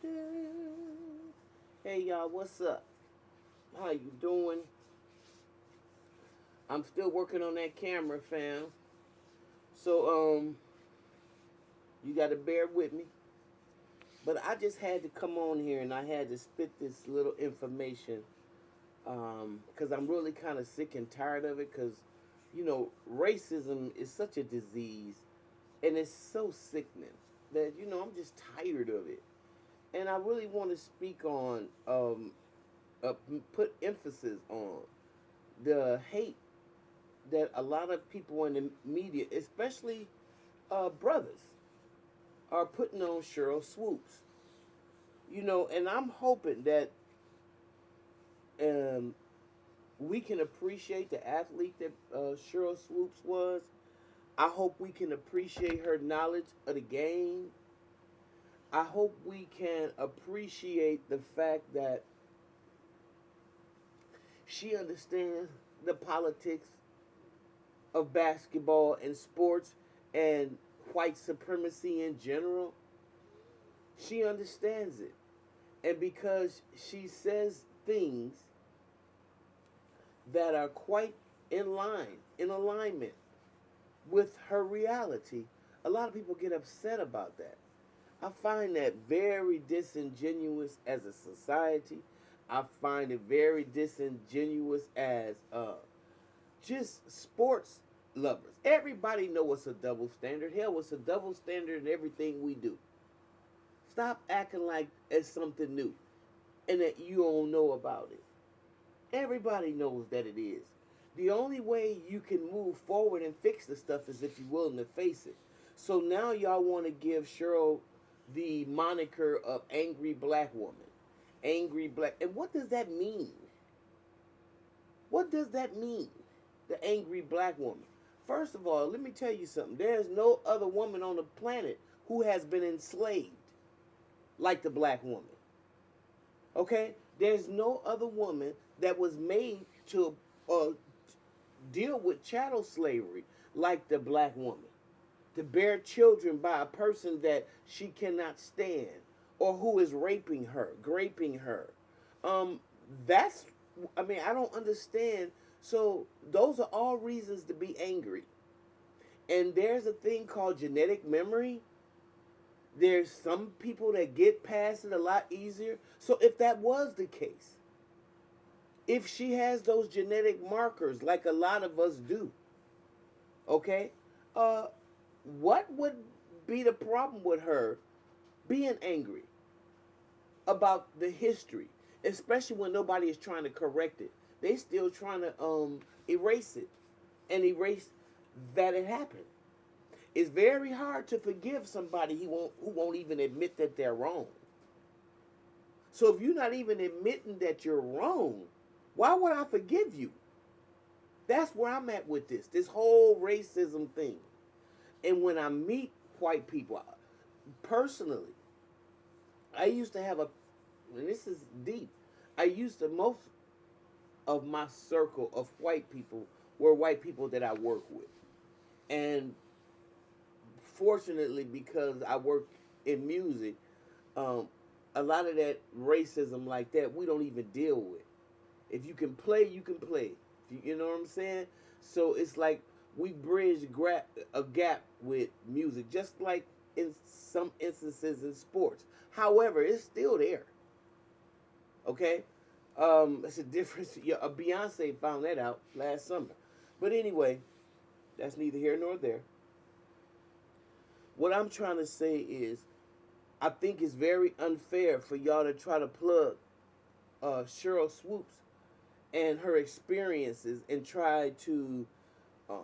Hey y'all, what's up? How you doing? I'm still working on that camera, fam. So you got to bear with me. But I just had to come on here and I had to spit this little information because I'm really kind of sick and tired of it. Because racism is such a disease and it's so sickening that I'm just tired of it. And I really want to speak on uh, put emphasis on the hate that a lot of people in the media, especially brothers, are putting on Sherryl Swoopes. And I'm hoping that um, we can appreciate the athlete that Sherryl Swoopes was. I hope we can appreciate her knowledge of the game. I hope we can appreciate the fact that she understands the politics of basketball and sports and white supremacy in general. She understands it. And because she says things that are quite in alignment with her reality, a lot of people get upset about that. I find that very disingenuous as a society. I find it very disingenuous as just sports lovers. Everybody know it's a double standard. Hell, it's a double standard in everything we do. Stop acting like it's something new and that you don't know about it. Everybody knows that it is. The only way you can move forward and fix the stuff is if you're willing to face it. So now y'all want to give Sheryl the moniker of angry black woman. Angry black. And what does that mean? What does that mean? The angry black woman. First of all, let me tell you something. There's no other woman on the planet who has been enslaved like the black woman. Okay? There's no other woman that was made to uh, deal with chattel slavery like the black woman. To bear children by a person that she cannot stand or who is raping her, graping her. Um, that's, I mean, I don't understand. So those are all reasons to be angry. And there's a thing called genetic memory. There's some people that get past it a lot easier. So if that was the case, if she has those genetic markers like a lot of us do, okay, uh, what would be the problem with her being angry about the history, especially when nobody is trying to correct it? They still trying to erase it and erase that it happened. It's very hard to forgive somebody who won't even admit that they're wrong. So if you're not even admitting that you're wrong, why would I forgive you? That's where I'm at with this whole racism thing. And when I meet white people, personally, I used to have and this is deep, I used to, most of my circle of white people were white people that I work with. And fortunately, because I work in music, um, a lot of that racism like that, we don't even deal with. If you can play, you can play. You know what I'm saying? So it's like we bridge a gap with music, just like in some instances in sports. However, it's still there. Okay, it's a difference. Yeah, Beyonce found that out last summer. But anyway, that's neither here nor there. What I'm trying to say is, I think it's very unfair for y'all to try to plug Sherryl Swoopes and her experiences and try to uh,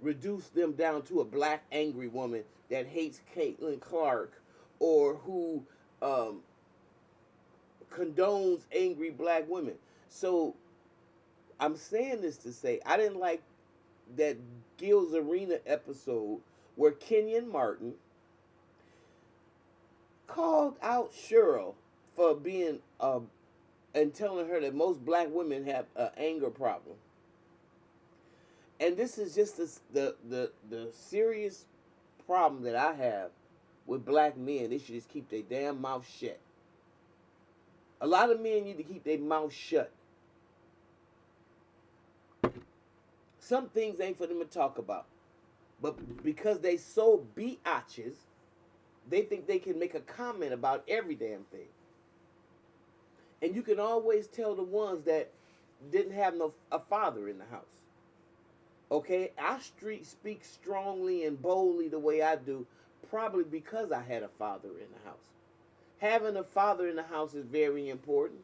reduce them down to a black angry woman that hates Caitlin Clark or who um, condones angry black women. So I'm saying this to say I didn't like that Gil's Arena episode where Kenyon Martin called out Sheryl for being and telling her that most black women have an anger problem. And this is just the serious problem that I have with black men. They should just keep their damn mouth shut. A lot of men need to keep their mouth shut. Some things ain't for them to talk about. But because they so biatches, they think they can make a comment about every damn thing. And you can always tell the ones that didn't have a father in the house. Okay, I speak strongly and boldly the way I do, probably because I had a father in the house. Having a father in the house is very important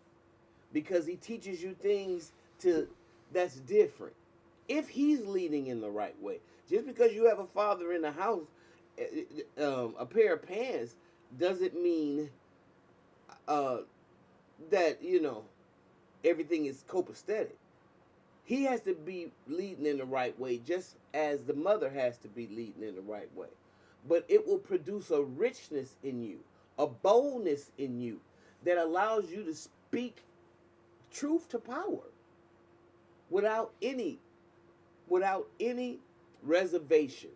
because he teaches you things that's different. If he's leading in the right way, just because you have a father in the house, a pair of pants doesn't mean that everything is copacetic. He has to be leading in the right way, just as the mother has to be leading in the right way. But it will produce a richness in you, a boldness in you that allows you to speak truth to power without any reservation.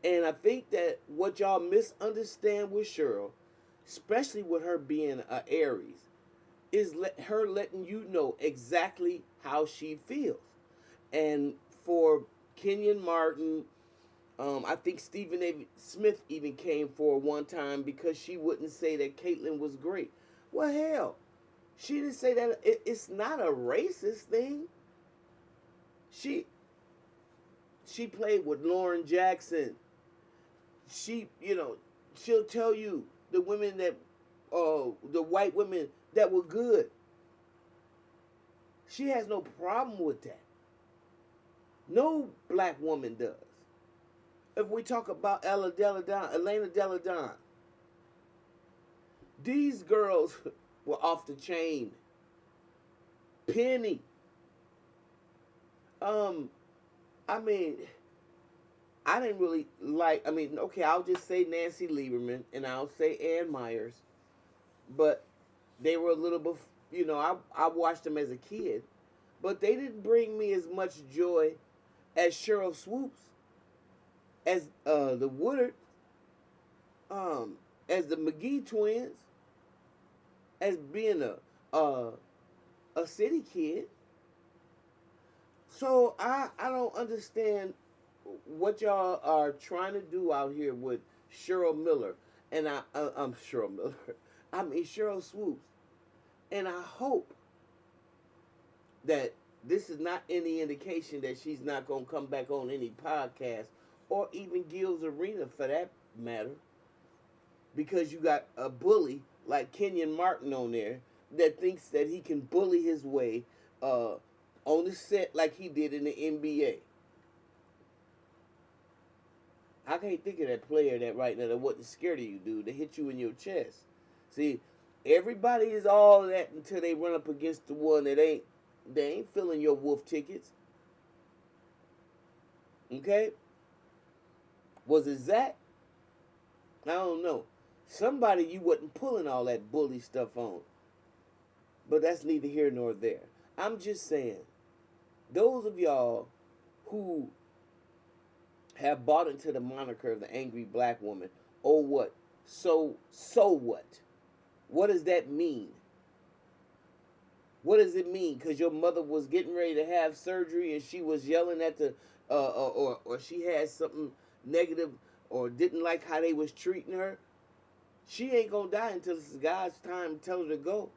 And I think that what y'all misunderstand with Sheryl, especially with her being an Aries, is her letting you know exactly how she feels. And for Kenyon Martin, I think Stephen A. Smith even came for one time because she wouldn't say that Caitlyn was great. Well, hell, she didn't say that. It's not a racist thing. She played with Lauren Jackson. She'll tell you the women that, the white women that were good. She has no problem with that. No black woman does. If we talk about Elena Delle Donne, these girls were off the chain. Penny. I didn't really like, okay, I'll just say Nancy Lieberman and I'll say Ann Myers, but they were a little bit, I watched them as a kid, but they didn't bring me as much joy as Sherryl Swoopes, as the Woodard, as the McGee twins, as being a city kid. So I don't understand what y'all are trying to do out here with Sheryl Miller, and I'm Sheryl Miller. Sherryl Swoopes, and I hope that this is not any indication that she's not gonna come back on any podcast or even Gil's Arena for that matter, because you got a bully like Kenyon Martin on there that thinks that he can bully his way on the set like he did in the NBA. I can't think of that player that right now that wasn't scared of you, dude, that hit you in your chest. See, everybody is all that until they run up against the one that ain't filling your wolf tickets. Okay? Was it Zach? I don't know. Somebody you wasn't pulling all that bully stuff on. But that's neither here nor there. I'm just saying, those of y'all who have bought into the moniker of the angry black woman, oh what? So what? What does that mean? What does it mean? Because your mother was getting ready to have surgery and she was yelling at the, or she had something negative or didn't like how they was treating her? She ain't gonna die until it's God's time to tell her to go.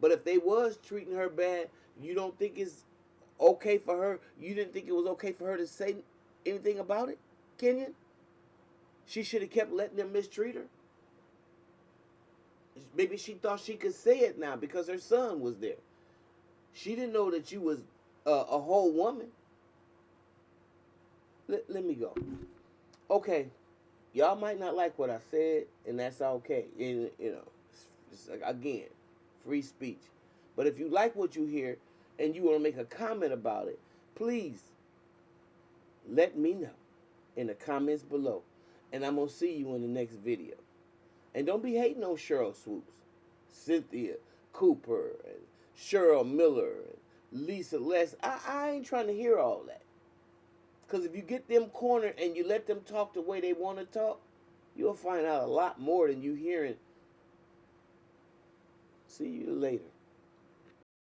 But if they was treating her bad, you don't think it's okay for her? You didn't think it was okay for her to say anything about it, Kenyon? She should have kept letting them mistreat her. Maybe she thought she could say it now because her son was there. She didn't know that you was a whole woman. Let me go. Okay, y'all might not like what I said, and that's okay. And, it's like, again, free speech. But if you like what you hear and you want to make a comment about it, please let me know in the comments below. And I'm going to see you in the next video. And don't be hating on Sherryl Swoopes, Cynthia Cooper, and Sheryl Miller, and Lisa Les. I ain't trying to hear all that. Because if you get them cornered and you let them talk the way they want to talk, You'll find out a lot more than you hearing. See you later.